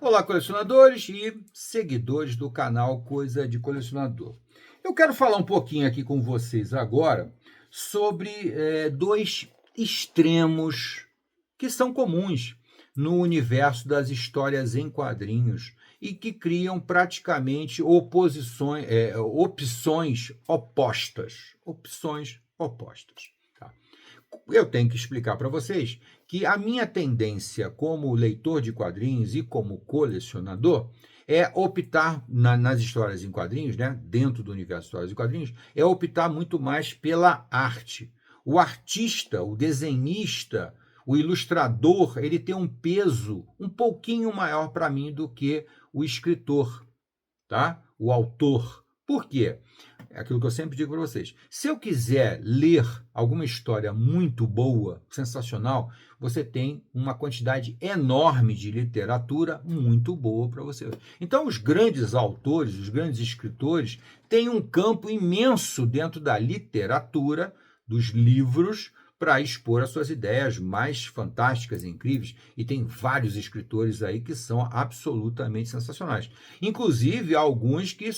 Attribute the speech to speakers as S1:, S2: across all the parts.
S1: Olá, colecionadores e seguidores do canal Coisa de Colecionador. Eu quero falar um pouquinho aqui com vocês agora sobre dois extremos que são comuns no universo das histórias em quadrinhos e que criam praticamente opções opostas. Opções opostas. Tá? Eu tenho que explicar para vocês que a minha tendência como leitor de quadrinhos e como colecionador é optar nas histórias em quadrinhos, né, dentro do universo de histórias em quadrinhos, é optar muito mais pela arte. O artista, o desenhista, o ilustrador, ele tem um peso um pouquinho maior para mim do que o escritor, tá? O autor. Por quê? É aquilo que eu sempre digo para vocês. Se eu quiser ler alguma história muito boa, sensacional, você tem uma quantidade enorme de literatura muito boa para você ler. Então, os grandes autores, os grandes escritores, têm um campo imenso dentro da literatura, dos livros, para expor as suas ideias mais fantásticas e incríveis. E tem vários escritores aí que são absolutamente sensacionais. Inclusive, alguns que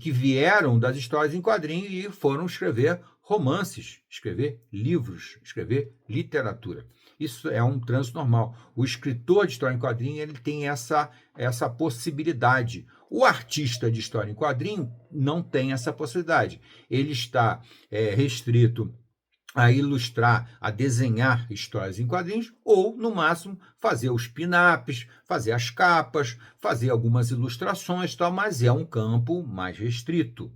S1: que vieram das histórias em quadrinhos e foram escrever romances, escrever livros, escrever literatura. Isso é um trânsito normal. O escritor de história em quadrinho ele tem essa possibilidade. O artista de história em quadrinho não tem essa possibilidade. Ele está restrito a ilustrar, a desenhar histórias em quadrinhos, ou, no máximo, fazer os pin-ups, fazer as capas, fazer algumas ilustrações, tal, mas é um campo mais restrito.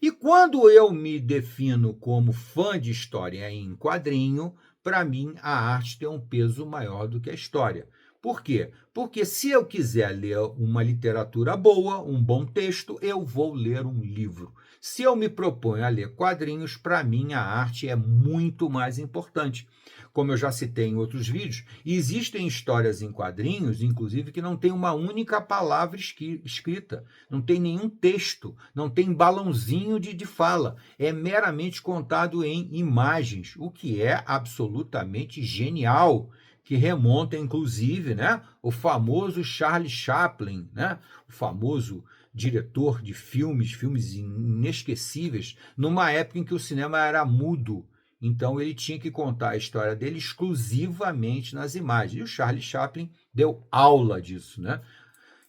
S1: E quando eu me defino como fã de história em quadrinho, para mim a arte tem um peso maior do que a história. Por quê? Porque se eu quiser ler uma literatura boa, um bom texto, eu vou ler um livro. Se eu me proponho a ler quadrinhos, para mim a arte é muito mais importante. Como eu já citei em outros vídeos, existem histórias em quadrinhos, inclusive, que não tem uma única palavra escrita, não tem nenhum texto, não tem balãozinho de fala. É meramente contado em imagens, o que é absolutamente genial, que remonta, inclusive, né, o famoso Charlie Chaplin, né, o famoso diretor de filmes inesquecíveis, numa época em que o cinema era mudo. Então, ele tinha que contar a história dele exclusivamente nas imagens. E o Charlie Chaplin deu aula disso, né?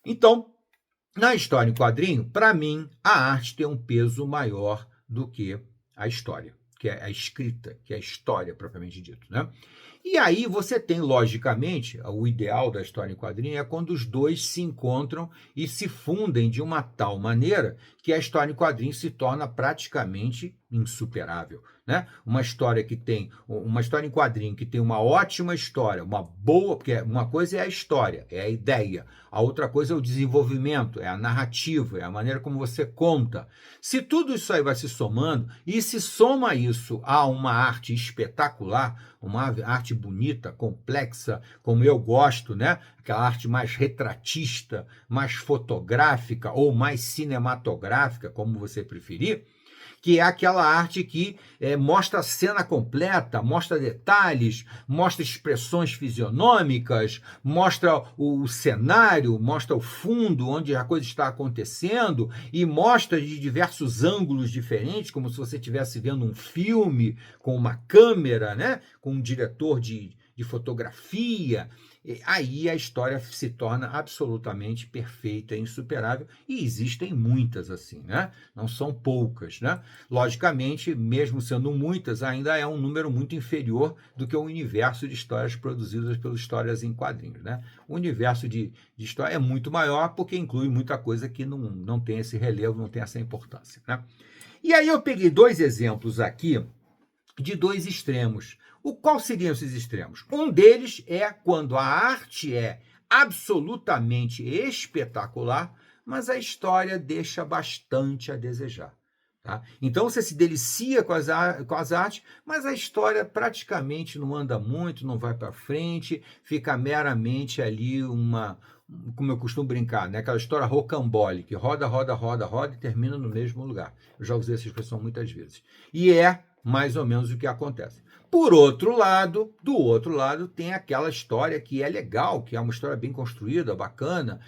S1: Então, na história em quadrinho, para mim, a arte tem um peso maior do que a história, que é a escrita, que é a história propriamente dito, né? E aí você tem, logicamente, o ideal da história em quadrinho é quando os dois se encontram e se fundem de uma tal maneira que a história em quadrinho se torna praticamente insuperável, né? Uma história em quadrinho que tem uma ótima história, uma boa, porque uma coisa é a história, é a ideia, a outra coisa é o desenvolvimento, é a narrativa, é a maneira como você conta. Se tudo isso aí vai se somando e se soma isso a uma arte espetacular, uma arte bonita, complexa, como eu gosto, né? Aquela arte mais retratista, mais fotográfica ou mais cinematográfica, como você preferir, que é aquela arte que mostra a cena completa, mostra detalhes, mostra expressões fisionômicas, mostra o cenário, mostra o fundo onde a coisa está acontecendo e mostra de diversos ângulos diferentes, como se você estivesse vendo um filme com uma câmera, né? Com um diretor de fotografia. Aí a história se torna absolutamente perfeita e insuperável, e existem muitas assim, né? Não são poucas, né? Logicamente, mesmo sendo muitas, ainda é um número muito inferior do que o universo de histórias produzidas pelas histórias em quadrinhos, né? O universo de história é muito maior porque inclui muita coisa que não tem esse relevo, não tem essa importância, né? E aí eu peguei dois exemplos aqui de dois extremos. Qual seriam esses extremos? Um deles é quando a arte é absolutamente espetacular, mas a história deixa bastante a desejar. Tá? Então você se delicia com as artes, mas a história praticamente não anda muito, não vai para frente, fica meramente ali como eu costumo brincar, né? Aquela história rocambole, que roda, roda, roda, roda e termina no mesmo lugar. Eu já usei essa expressão muitas vezes. E é mais ou menos o que acontece. Por outro lado, do outro lado, tem aquela história que é legal, que é uma história bem construída, bacana,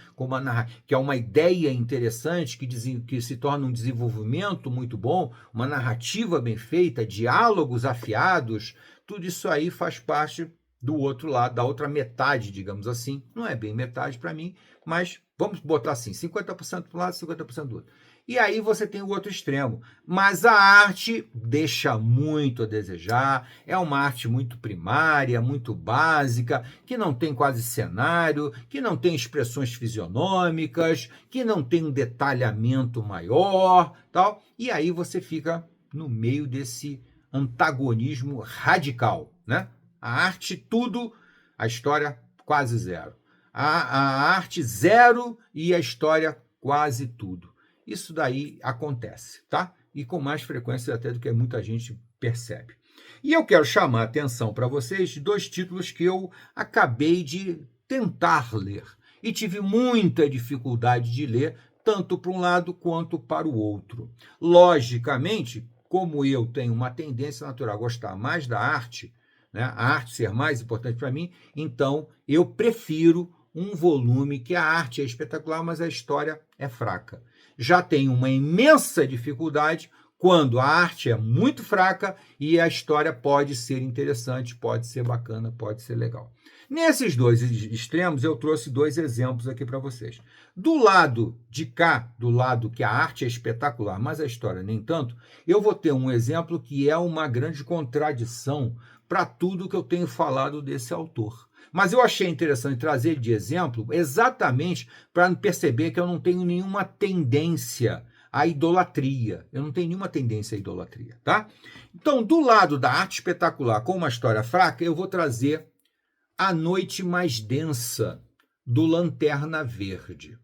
S1: que é uma ideia interessante, que se torna um desenvolvimento muito bom, uma narrativa bem feita, diálogos afiados, tudo isso aí faz parte do outro lado, da outra metade, digamos assim. Não é bem metade para mim, mas vamos botar assim, 50% para um lado, 50% do outro. E aí você tem o outro extremo. Mas a arte deixa muito a desejar, é uma arte muito primária, muito básica, que não tem quase cenário, que não tem expressões fisionômicas, que não tem um detalhamento maior, tal. E aí você fica no meio desse antagonismo radical, né? A arte tudo, a história quase zero. A arte zero e a história quase tudo. Isso daí acontece, tá? E com mais frequência até do que muita gente percebe. E eu quero chamar a atenção para vocês de 2 títulos que eu acabei de tentar ler. E tive muita dificuldade de ler, tanto para um lado quanto para o outro. Logicamente, como eu tenho uma tendência natural a gostar mais da arte, né, a arte ser mais importante para mim, então eu prefiro um volume que a arte é espetacular, mas a história é fraca. Já tenho uma imensa dificuldade quando a arte é muito fraca e a história pode ser interessante, pode ser bacana, pode ser legal. Nesses 2 extremos, eu trouxe 2 exemplos aqui para vocês. Do lado de cá, do lado que a arte é espetacular, mas a história nem tanto, eu vou ter um exemplo que é uma grande contradição para tudo que eu tenho falado desse autor. Mas eu achei interessante trazer ele de exemplo exatamente para perceber que eu não tenho nenhuma tendência à idolatria. Eu não tenho nenhuma tendência à idolatria, tá? Então, do lado da arte espetacular com uma história fraca, eu vou trazer A Noite Mais Densa, do Lanterna Verde,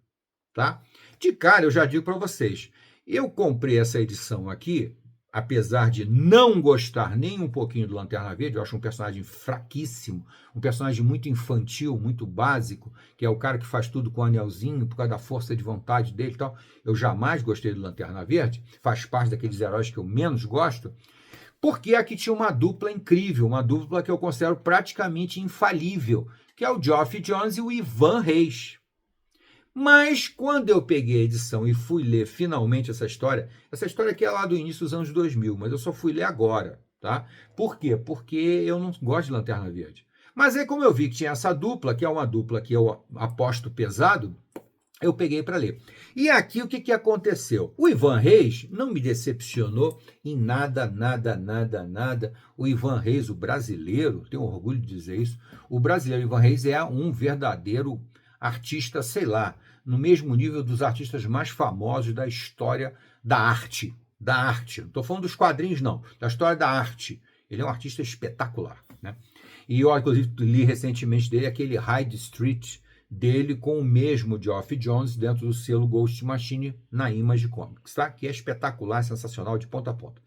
S1: tá? De cara, eu já digo para vocês, eu comprei essa edição aqui, apesar de não gostar nem um pouquinho do Lanterna Verde, eu acho um personagem fraquíssimo, um personagem muito infantil, muito básico, que é o cara que faz tudo com o anelzinho, por causa da força de vontade dele e tal. Eu jamais gostei do Lanterna Verde, faz parte daqueles heróis que eu menos gosto, porque aqui tinha uma dupla incrível, uma dupla que eu considero praticamente infalível, que é o Geoff Johns e o Ivan Reis. Mas quando eu peguei a edição e fui ler finalmente essa história aqui é lá do início dos anos 2000, mas eu só fui ler agora, tá? Por quê? Porque eu não gosto de Lanterna Verde. Mas aí como eu vi que tinha essa dupla, que é uma dupla que eu aposto pesado, eu peguei para ler. E aqui o que aconteceu? O Ivan Reis não me decepcionou em nada, nada, nada, nada. O Ivan Reis, o brasileiro, tenho orgulho de dizer isso, o brasileiro Ivan Reis é um verdadeiro artista, sei lá, no mesmo nível dos artistas mais famosos da história da arte. Da arte. Não estou falando dos quadrinhos, não. Da história da arte. Ele é um artista espetacular, né? E eu, inclusive, li recentemente dele aquele Hyde Street dele com o mesmo Geoff Johns dentro do selo Ghost Machine na Image Comics, tá? Que é espetacular, sensacional, de ponta a ponta.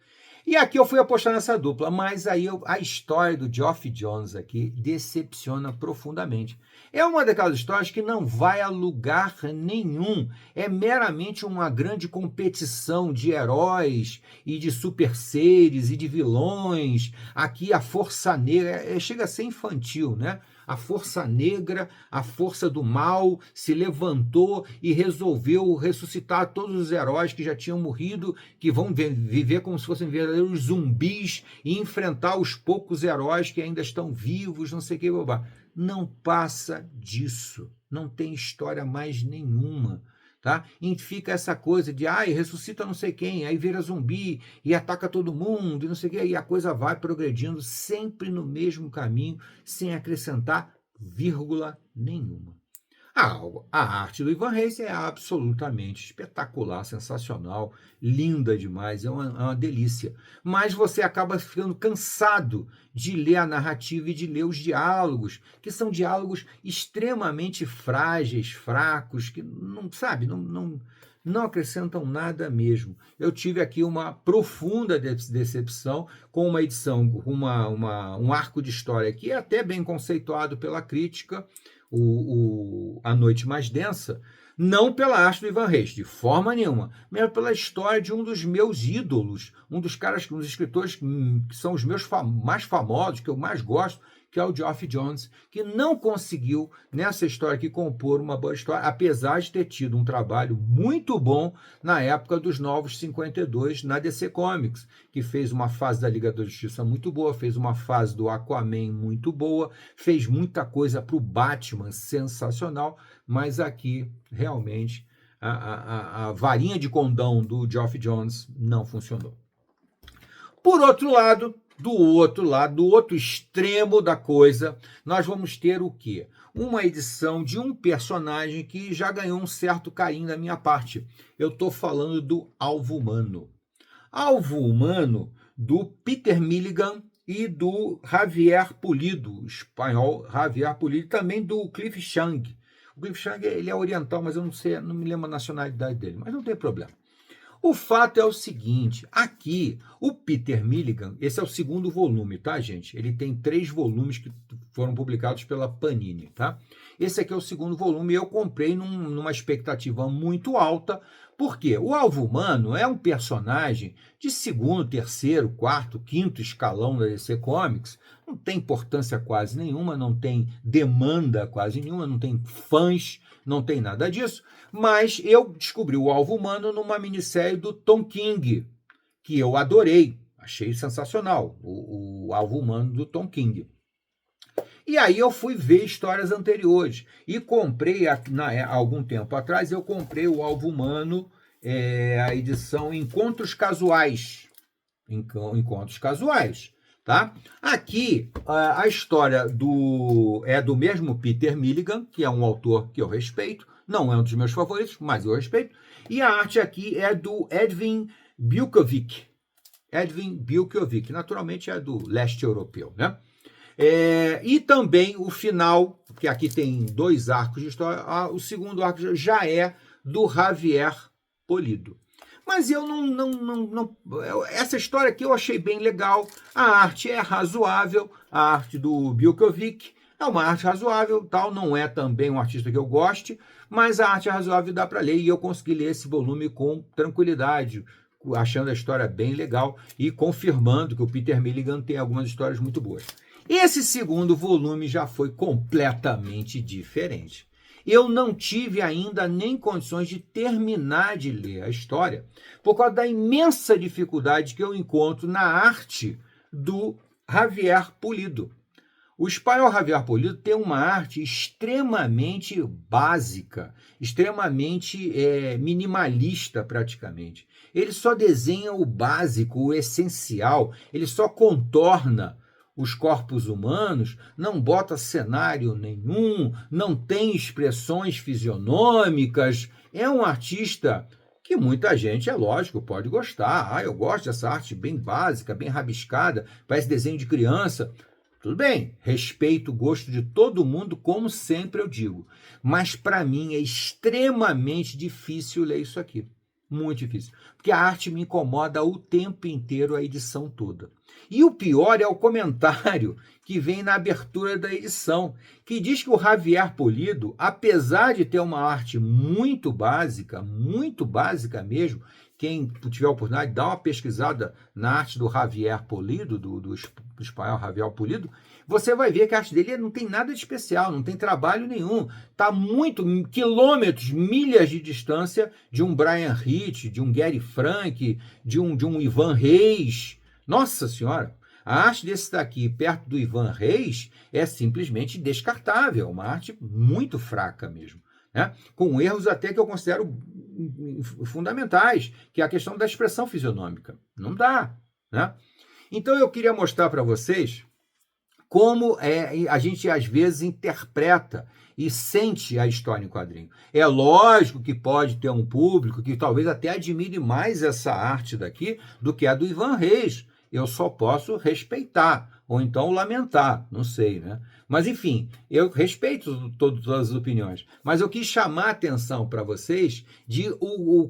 S1: E aqui eu fui apostar nessa dupla, mas aí a história do Geoff Johns aqui decepciona profundamente. É uma daquelas histórias que não vai a lugar nenhum. É meramente uma grande competição de heróis e de super seres e de vilões. Aqui a força negra chega a ser infantil, né? A força negra, a força do mal se levantou e resolveu ressuscitar todos os heróis que já tinham morrido, que vão viver como se fossem verdadeiros zumbis e enfrentar os poucos heróis que ainda estão vivos, não sei o que, babá. Não passa disso. Não tem história mais nenhuma. Tá? E fica essa coisa de, ressuscita não sei quem, aí vira zumbi e ataca todo mundo, e não sei o quê, e a coisa vai progredindo sempre no mesmo caminho, sem acrescentar vírgula nenhuma. A arte do Ivan Reis é absolutamente espetacular, sensacional, linda demais, é uma delícia. Mas você acaba ficando cansado de ler a narrativa e de ler os diálogos, que são diálogos extremamente frágeis, fracos, que não acrescentam nada mesmo. Eu tive aqui uma profunda decepção com uma edição, um arco de história que é até bem conceituado pela crítica, A Noite Mais Densa, não pela arte do Ivan Reis, de forma nenhuma, mas pela história de um dos meus ídolos, um dos caras, um dos escritores que são os meus mais famosos, que eu mais gosto, que é o Geoff Johns, que não conseguiu, nessa história aqui, compor uma boa história, apesar de ter tido um trabalho muito bom na época dos Novos 52 na DC Comics, que fez uma fase da Liga da Justiça muito boa, fez uma fase do Aquaman muito boa, fez muita coisa para o Batman sensacional, mas aqui, realmente, a varinha de condão do Geoff Johns não funcionou. Por outro lado, do outro extremo da coisa, nós vamos ter o quê? Uma edição de um personagem que já ganhou um certo carinho da minha parte. Eu estou falando do Alvo Humano. Alvo Humano, do Peter Milligan e do Javier Pulido, o espanhol Javier Pulido, também do Cliff Chiang. O Cliff Chiang, ele é oriental, mas eu não sei, não me lembro a nacionalidade dele, mas não tem problema. O fato é o seguinte, aqui, o Peter Milligan, esse é o segundo volume, tá, gente? Ele tem 3 volumes que foram publicados pela Panini, tá? Esse aqui é o segundo volume e eu comprei numa expectativa muito alta, porque o Alvo Humano é um personagem de segundo, terceiro, quarto, quinto escalão da DC Comics, não tem importância quase nenhuma, não tem demanda quase nenhuma, não tem fãs, não tem nada disso, mas eu descobri o Alvo Humano numa minissérie do Tom King, que eu adorei, achei sensacional, o Alvo Humano do Tom King. E aí eu fui ver histórias anteriores e comprei, há algum tempo atrás, eu comprei o Alvo Humano, a edição Encontros Casuais. Encontros Casuais. Tá? Aqui, a história é do mesmo Peter Milligan, que é um autor que eu respeito, não é um dos meus favoritos, mas eu respeito, e a arte aqui é do Edwin Bilkovic. Edwin Bilkovic, naturalmente é do leste europeu, né? E também o final, que aqui tem 2 arcos de história, o segundo arco já é do Javier Pulido. Mas eu essa história aqui eu achei bem legal, a arte é razoável, a arte do Bilkovic é uma arte razoável, tal, não é também um artista que eu goste, mas a arte é razoável e dá para ler, e eu consegui ler esse volume com tranquilidade, achando a história bem legal e confirmando que o Peter Milligan tem algumas histórias muito boas. Esse segundo volume já foi completamente diferente. Eu não tive ainda nem condições de terminar de ler a história, por causa da imensa dificuldade que eu encontro na arte do Javier Pulido. O espanhol Javier Pulido tem uma arte extremamente básica, extremamente minimalista praticamente. Ele só desenha o básico, o essencial, ele só contorna os corpos humanos, não bota cenário nenhum, não tem expressões fisionômicas. É um artista que muita gente, é lógico, pode gostar. Eu gosto dessa arte bem básica, bem rabiscada, parece desenho de criança. Tudo bem, respeito o gosto de todo mundo, como sempre eu digo. Mas para mim é extremamente difícil ler isso aqui. Muito difícil. Porque a arte me incomoda o tempo inteiro, a edição toda. E o pior é o comentário que vem na abertura da edição, que diz que o Javier Pulido, apesar de ter uma arte muito básica mesmo, quem tiver a oportunidade, dá uma pesquisada na arte do Javier Pulido, do espanhol Javier Pulido, você vai ver que a arte dele não tem nada de especial, não tem trabalho nenhum. Está muito, quilômetros, milhas de distância de um Brian Hitch, de um Gary Frank, de um Ivan Reis. Nossa Senhora, a arte desse daqui, perto do Ivan Reis, é simplesmente descartável, uma arte muito fraca mesmo, né? Com erros até que eu considero fundamentais, que é a questão da expressão fisionômica. Não dá, né? Então eu queria mostrar para vocês como a gente às vezes interpreta e sente a história em quadrinho. É lógico que pode ter um público que talvez até admire mais essa arte daqui do que a do Ivan Reis. Eu só posso respeitar, ou então lamentar, não sei, né? Mas, enfim, eu respeito todas as opiniões, mas eu quis chamar a atenção para vocês de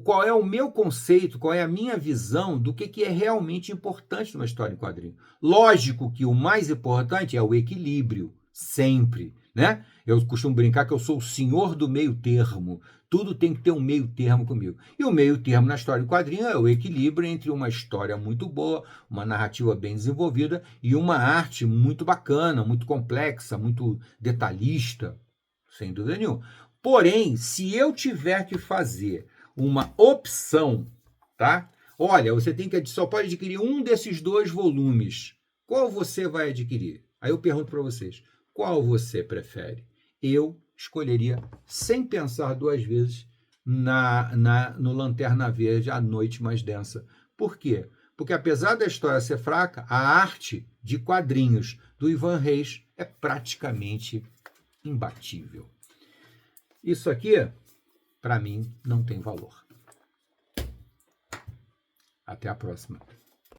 S1: qual é o meu conceito, qual é a minha visão do que é realmente importante numa história em quadrinho. Lógico que o mais importante é o equilíbrio, sempre. né? Eu costumo brincar que eu sou o senhor do meio termo. Tudo tem que ter um meio termo comigo. E o meio termo na história em quadrinho é o equilíbrio entre uma história muito boa, uma narrativa bem desenvolvida e uma arte muito bacana, muito complexa, muito detalhista, sem dúvida nenhuma. Porém, se eu tiver que fazer uma opção, tá? Olha, você tem que só pode adquirir um desses 2 volumes. Qual você vai adquirir? Aí eu pergunto para vocês, qual você prefere? Eu escolheria, sem pensar 2 vezes, no Lanterna Verde, A Noite Mais Densa. Por quê? Porque apesar da história ser fraca, a arte de quadrinhos do Ivan Reis é praticamente imbatível. Isso aqui, para mim, não tem valor. Até a próxima.